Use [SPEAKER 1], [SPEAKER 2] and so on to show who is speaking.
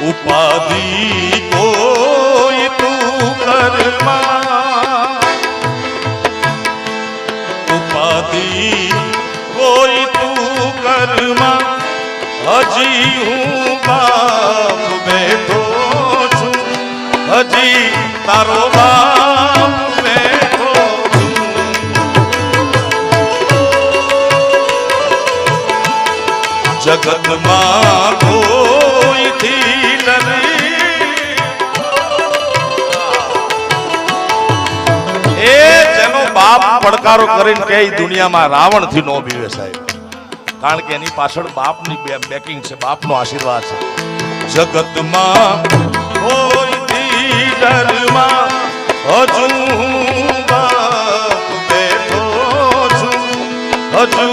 [SPEAKER 1] ઉપાધિ કોઈ તું કરમાં, ઉપાધિ કોઈ તું કરમાં, હજી હું બાપ બેઠો છું, હજી તારો બાપ બેઠો છું. જગતમાં કોઈથી ડરી, એ જેનો બાપ પડકારો કરીને કે દુનિયામાં રાવણ થી નો બીવે સાહેબ, કારણ કે એની પાછળ બાપની બેકિંગ છે, બાપનો આશીર્વાદ છે. જગતમાં કોઈથી ડરમાં, હજુ બાપ બેઠો છું, હજુ